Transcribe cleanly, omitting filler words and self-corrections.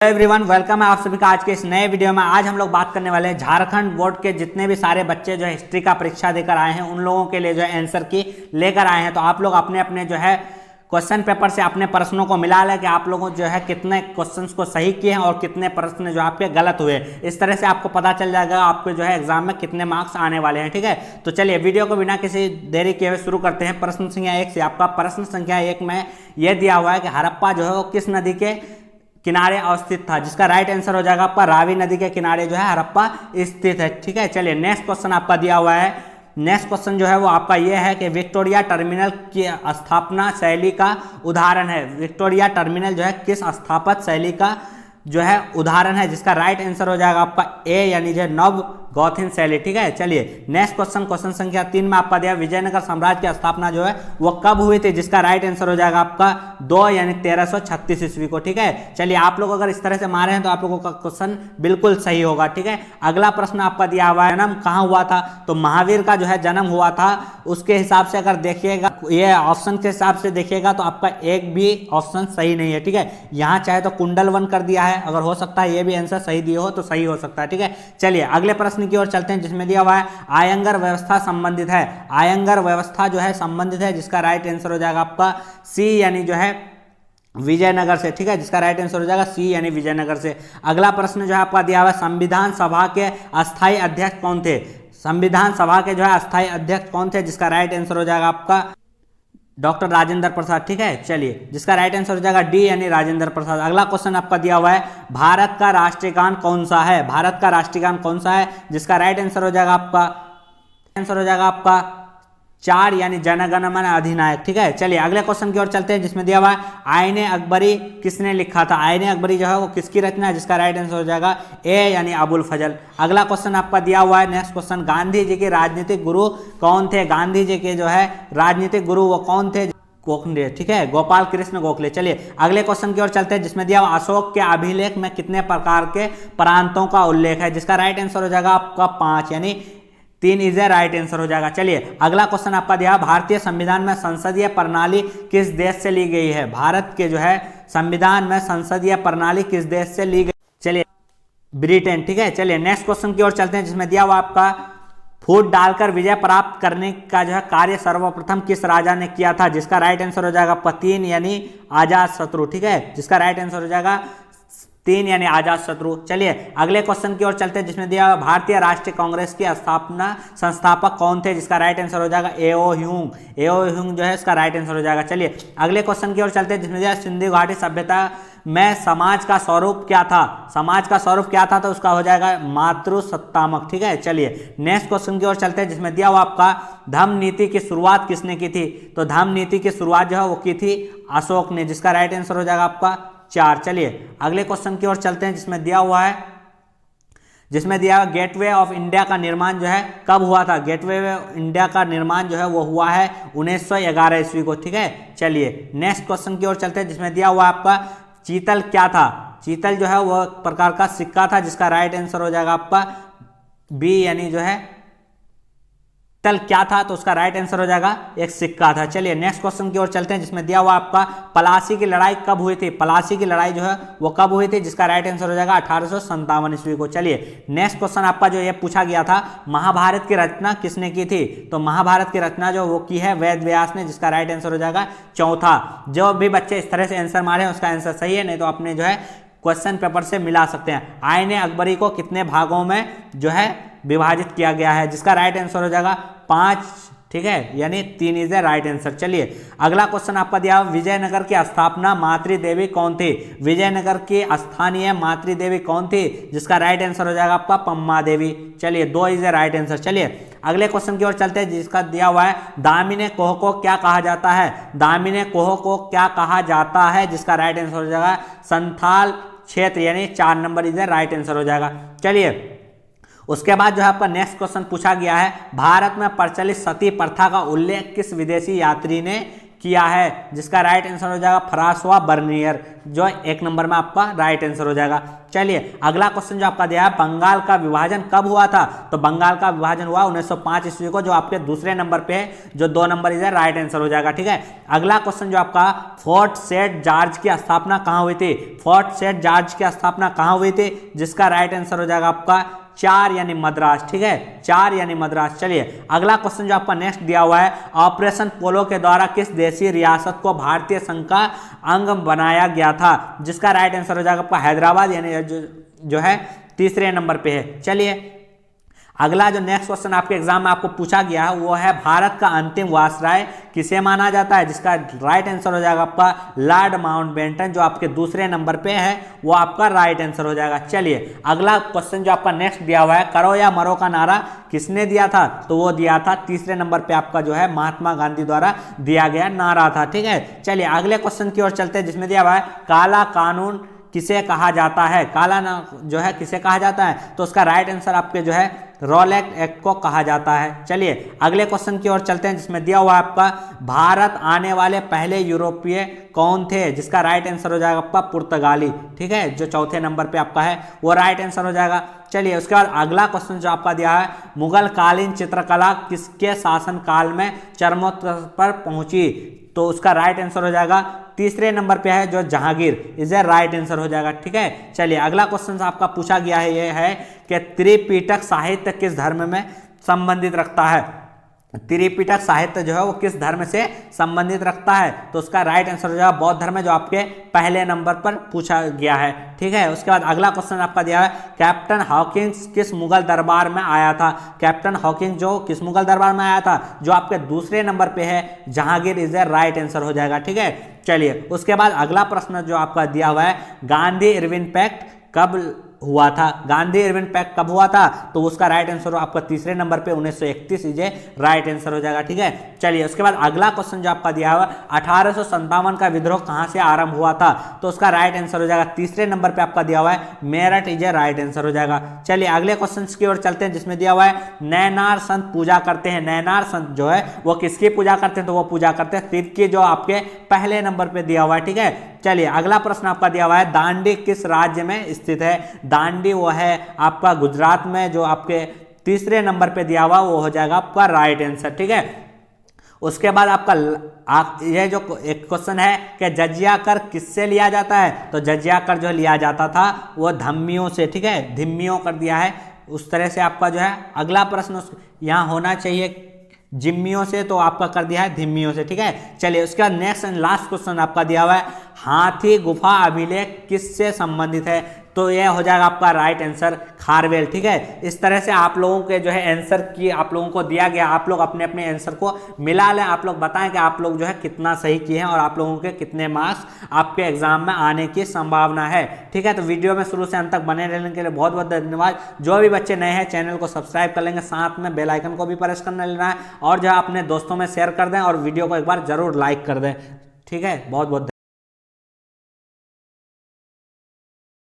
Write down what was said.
Everyone welcome है आप सभी का आज के इस नए वीडियो में। आज हम लोग बात करने वाले हैं झारखंड बोर्ड के जितने भी सारे बच्चे जो है हिस्ट्री का परीक्षा देकर आए हैं उन लोगों के लिए जो है आंसर की लेकर आए हैं। तो आप लोग अपने अपने जो है क्वेश्चन पेपर से अपने प्रश्नों को मिला लें कि आप लोगों जो है कितने क्वेश्चंस को सही किए हैं और कितने प्रश्न जो आपके गलत हुए। इस तरह से आपको पता चल जाएगा आपके जो है एग्जाम में कितने मार्क्स आने वाले हैं। ठीक है, तो चलिए वीडियो को बिना किसी देरी किए हुए शुरू करते हैं। प्रश्न संख्या 1 से आपका प्रश्न संख्या 1 में यह दिया हुआ है कि हड़प्पा जो है वो किस नदी के किनारे अवस्थित था, जिसका राइट आंसर हो जाएगा आपका रावी नदी के किनारे जो है हड़प्पा स्थित है। ठीक है, चलिए नेक्स्ट क्वेश्चन आपका दिया हुआ है। नेक्स्ट क्वेश्चन जो है वो आपका ये है कि विक्टोरिया टर्मिनल की स्थापना शैली का उदाहरण है। विक्टोरिया टर्मिनल जो है किस स्थापत्य शैली का जो है उदाहरण है, जिसका राइट आंसर हो जाएगा आपका ए यानी जो नव गौथिन शैली। ठीक है, चलिए नेक्स्ट क्वेश्चन, क्वेश्चन संख्या 3 में आपका दिया विजयनगर साम्राज्य की स्थापना जो है वो कब हुई थी, जिसका राइट आंसर हो जाएगा आपका 2 यानी 1336 ईस्वी को। ठीक है, चलिए आप लोग अगर इस तरह से मारे हैं तो आप लोगों का क्वेश्चन बिल्कुल सही होगा। ठीक है, अगला प्रश्न आपका दिया हुआ है जन्म कहाँ हुआ था, तो महावीर का जो है जन्म हुआ था उसके हिसाब से अगर देखिएगा ये ऑप्शन के हिसाब से देखिएगा तो आपका एक भी ऑप्शन सही नहीं है। ठीक है, यहाँ चाहे तो कुंडल 1 कर दिया है, अगर हो सकता है ये भी आंसर सही दिए हो तो सही हो सकता है। ठीक है, चलिए अगले प्रश्न की ओर चलते हैं जिसमें दिया हुआ है आयंगर व्यवस्था संबंधित है। आयंगर व्यवस्था जो है संबंधित है, जिसका राइट आंसर हो जाएगा आपका सी यानी जो है विजयनगर से। ठीक है, जिसका राइट आंसर हो जाएगा सी यानी विजयनगर से। अगला प्रश्न जो है आपका दिया हुआ है संविधान सभा के अस्थायी अध्यक्ष कौन थे। संविधान सभा के जो है अस्थायी अध्यक्ष कौन थे, जिसका राइट आंसर हो जाएगा आपका डॉक्टर राजेंद्र प्रसाद। ठीक है, चलिए जिसका राइट आंसर हो जाएगा डी यानी राजेंद्र प्रसाद। अगला क्वेश्चन आपका दिया हुआ है भारत का राष्ट्रीय गान कौन सा है। भारत का राष्ट्रीय गान कौन सा है, जिसका राइट आंसर हो जाएगा आपका 4 यानी जन गण मन अधिनायक। ठीक है, चलिए अगले क्वेश्चन की ओर चलते हैं जिसमें दिया हुआ है आईने अकबरी किसने लिखा था। आईने अकबरी जो है वो किसकी रचना है, जिसका राइट आंसर हो जाएगा ए यानी अबुल फजल। अगला क्वेश्चन आपका दिया हुआ है नेक्स्ट क्वेश्चन, गांधी जी के राजनीतिक गुरु कौन थे। गांधी जी के जो है राजनीतिक गुरु वो कौन थे, गोखले। ठीक है, गोपाल कृष्ण गोखले। चलिए अगले क्वेश्चन की ओर चलते हैं जिसमें दिया हुआ अशोक के अभिलेख में कितने प्रकार के प्रांतों का उल्लेख है, जिसका राइट आंसर हो जाएगा आपका 5 यानी 3 इज ए राइट आंसर हो जाएगा। चलिए अगला क्वेश्चन आपका दिया भारतीय संविधान में संसदीय प्रणाली किस देश से ली गई है। भारत के जो है संविधान में संसदीय प्रणाली किस देश से ली गई, चलिए ब्रिटेन। ठीक है, चलिए नेक्स्ट क्वेश्चन की ओर चलते हैं जिसमें दिया हुआ आपका फूट डालकर विजय प्राप्त करने का जो है कार्य सर्वप्रथम किस राजा ने किया था, जिसका राइट आंसर हो जाएगा 3 यानी आजाद शत्रु। ठीक है, जिसका राइट आंसर हो जाएगा 3 यानी आजाद शत्रु। चलिए अगले क्वेश्चन की ओर चलते हैं जिसमें दिया भारतीय राष्ट्रीय कांग्रेस की स्थापना संस्थापक कौन थे, जिसका राइट आंसर हो जाएगा एओ ह्यूंग। एओ ह्यूंग जो है इसका राइट आंसर हो जाएगा। चलिए अगले क्वेश्चन की ओर चलते हैं जिसमें दिया सिंधु घाटी सभ्यता में समाज का स्वरूप क्या था। समाज का स्वरूप क्या था, तो उसका हो जाएगा मातृसत्तात्मक। ठीक है, चलिए नेक्स्ट क्वेश्चन की ओर चलते हैं जिसमें दिया हुआ आपका धम्म नीति की शुरुआत किसने की थी। तो धम्म नीति की शुरुआत जो है वो की थी अशोक ने, जिसका राइट आंसर हो जाएगा आपका 4। चलिए अगले क्वेश्चन की ओर चलते हैं जिसमें दिया हुआ गेटवे ऑफ इंडिया का निर्माण जो है कब हुआ था। गेटवे ऑफ इंडिया का निर्माण जो है वो हुआ है 1911 ईस्वी को। ठीक है, चलिए नेक्स्ट क्वेश्चन की ओर चलते हैं जिसमें दिया हुआ आपका चीतल क्या था। चीतल जो है वो एक प्रकार का सिक्का था, जिसका राइट आंसर हो जाएगा आपका बी यानी जो है तल क्या था, तो उसका राइट आंसर हो जाएगा एक सिक्का था। चलिए नेक्स्ट क्वेश्चन की ओर चलते हैं जिसमें दिया हुआ आपका पलासी की लड़ाई कब हुई थी। पलासी की लड़ाई जो है वो कब हुई थी, जिसका राइट आंसर हो जाएगा 1857 ईस्वी को। चलिए नेक्स्ट क्वेश्चन आपका जो ये पूछा गया था महाभारत की रचना किसने की थी, तो महाभारत की रचना जो वो की है वेद व्यास ने, जिसका राइट आंसर हो जाएगा 4। जो भी बच्चे इस तरह से आंसर मारे उसका आंसर सही है, नहीं तो अपने जो है क्वेश्चन पेपर से मिला सकते हैं। आईने अकबरी को कितने भागों में जो है विभाजित किया गया है, जिसका राइट आंसर हो जाएगा 5। ठीक है, यानी 3 इज ए राइट आंसर। चलिए अगला क्वेश्चन आपका दिया विजयनगर की स्थापना मातृदेवी कौन थी। विजयनगर की स्थानीय मातृदेवी कौन थी, जिसका राइट आंसर हो जाएगा आपका पम्मा देवी। चलिए 2 इज ए राइट आंसर। चलिए अगले क्वेश्चन की ओर चलते हैं जिसका दिया हुआ है दामिने कोह को क्या कहा जाता है। दामिने कोह को क्या कहा जाता है, जिसका राइट आंसर हो जाएगा संथाल क्षेत्र यानी 4 number is a right answer हो जाएगा। चलिए उसके बाद जो है आपका नेक्स्ट क्वेश्चन पूछा गया है भारत में प्रचलित सती प्रथा का उल्लेख किस विदेशी यात्री ने किया है, जिसका राइट आंसर हो जाएगा फ्रांसवा बर्नियर, जो 1 नंबर में आपका राइट आंसर हो जाएगा। चलिए अगला क्वेश्चन जो आपका दिया है, बंगाल का विभाजन कब हुआ था? तो बंगाल का विभाजन हुआ 1905 ईस्वी को, जो आपके दूसरे नंबर पे है, जो 2 नंबर इधर राइट आंसर हो जाएगा। ठीक है, अगला क्वेश्चन जो आपका, फोर्ट सेंट जॉर्ज की स्थापना कहाँ हुई थी? फोर्ट सेंट जॉर्ज की स्थापना कहाँ हुई थी? जिसका राइट आंसर हो जाएगा आपका 4 यानी मद्रास। ठीक है, 4 यानी मद्रास। चलिए अगला क्वेश्चन जो आपका नेक्स्ट दिया हुआ है, ऑपरेशन पोलो के द्वारा किस देशी रियासत को भारतीय संघ का अंग बनाया गया था? जिसका राइट आंसर हो जाएगा आपका हैदराबाद, यानी जो है तीसरे नंबर पे है। चलिए अगला जो नेक्स्ट क्वेश्चन आपके एग्जाम में आपको पूछा गया है, वो है भारत का अंतिम वायसराय किसे माना जाता है? जिसका राइट आंसर हो जाएगा आपका लॉर्ड माउंटबेटन, जो आपके दूसरे नंबर पे है, वो आपका राइट आंसर हो जाएगा। चलिए अगला क्वेश्चन जो आपका नेक्स्ट दिया हुआ है, करो या मरो का नारा किसने दिया था? तो वो दिया था तीसरे नंबर पे आपका जो है महात्मा गांधी द्वारा दिया गया नारा था। ठीक है, चलिए अगले क्वेश्चन की ओर चलते हैं, जिसमें दिया हुआ है काला कानून किसे कहा जाता है? काला ना जो है किसे कहा जाता है? तो उसका राइट आंसर आपके जो है रॉलेट एक्ट को कहा जाता है। चलिए अगले क्वेश्चन की ओर चलते हैं, जिसमें दिया हुआ है आपका भारत आने वाले पहले यूरोपीय कौन थे? जिसका राइट आंसर हो जाएगा आपका पुर्तगाली। ठीक है, जो चौथे नंबर पे आपका है, वो राइट आंसर हो जाएगा। चलिए उसके बाद अगला क्वेश्चन जो आपका दिया है, मुगल कालीन चित्रकला किसके शासन काल में चरमोत्कर्ष पर पहुंची? तो उसका राइट आंसर हो जाएगा तीसरे नंबर पे है, जो Jahangir, is a right answer हो जाएगा। ठीक है, चलिए अगला क्वेश्चन आपका पूछा गया है, ये है कि त्रिपिटक साहित्य किस धर्म में संबंधित रखता है? त्रिपिटक साहित्य जो है वो किस धर्म से संबंधित रखता है? तो उसका राइट आंसर हो जाएगा बौद्ध धर्म, जो आपके पहले नंबर पर पूछा गया है। ठीक है, उसके बाद अगला क्वेश्चन आपका दिया है, कैप्टन हॉकिंस किस मुगल दरबार में आया था? कैप्टन हॉकिंस जो किस मुगल दरबार में आया था? जो आपके दूसरे नंबर पे है, Jahangir, is a right answer हो जाएगा। ठीक है, चलिए उसके बाद अगला प्रश्न जो आपका दिया हुआ है, गांधी इरविन पैक्ट कब हुआ था? गांधी इरविन पैक्ट कब हुआ था? तो उसका राइट आंसर आपका तीसरे नंबर पे 1931 इजे राइट आंसर हो जाएगा। ठीक है, चलिए उसके बाद अगला क्वेश्चन जो आपका दिया हुआ, 1857 का विद्रोह कहां से आरंभ हुआ था? तो उसका राइट आंसर हो जाएगा तीसरे नंबर पे आपका दिया हुआ है मेरठ, इजे राइट आंसर हो जाएगा। चलिए अगले क्वेश्चन की ओर चलते हैं, जिसमें दिया हुआ है नैनार संत पूजा करते हैं। नैनार संत जो है वो किसकी पूजा करते हैं? तो वो पूजा करते हैं शिव की, जो आपके पहले नंबर पे दिया हुआ है। ठीक है, चलिए अगला प्रश्न आपका दिया हुआ है, दांडी किस राज्य में स्थित है? दांडी वो है आपका गुजरात में, जो आपके तीसरे नंबर पे दिया हुआ वो हो जाएगा आपका राइट आंसर। ठीक है, उसके बाद आपका ये जो एक क्वेश्चन है कि जजिया कर किससे लिया जाता है? तो जजिया कर जो लिया जाता था वो धम्मियों से। ठीक है, धिम्मियों कर दिया है, उस तरह से आपका जो है अगला प्रश्न यहाँ होना चाहिए जिम्मियों से, तो आपका कर दिया है धिम्मियों से। ठीक है, चलिए उसके बाद नेक्स्ट एंड लास्ट क्वेश्चन आपका दिया हुआ है, हाथी गुफा अभिलेख किससे संबंधित है? तो यह हो जाएगा आपका राइट आंसर खारवेल। ठीक है, इस तरह से आप लोगों के जो है आंसर की आप लोगों को दिया गया, आप लोग अपने अपने आंसर को मिला लें, आप लोग बताएं कि आप लोग जो है कितना सही किए हैं और आप लोगों के कितने मार्क्स आपके एग्जाम में आने की संभावना है। ठीक है, तो वीडियो में शुरू से अंत तक बने रहने के लिए बहुत बहुत धन्यवाद। जो भी बच्चे नए हैं चैनल को सब्सक्राइब कर लेंगे, साथ में बेल आइकन को भी प्रेस करना लेना है, और जो है अपने दोस्तों में शेयर कर दें और वीडियो को एक बार जरूर लाइक कर दें। ठीक है, बहुत बहुत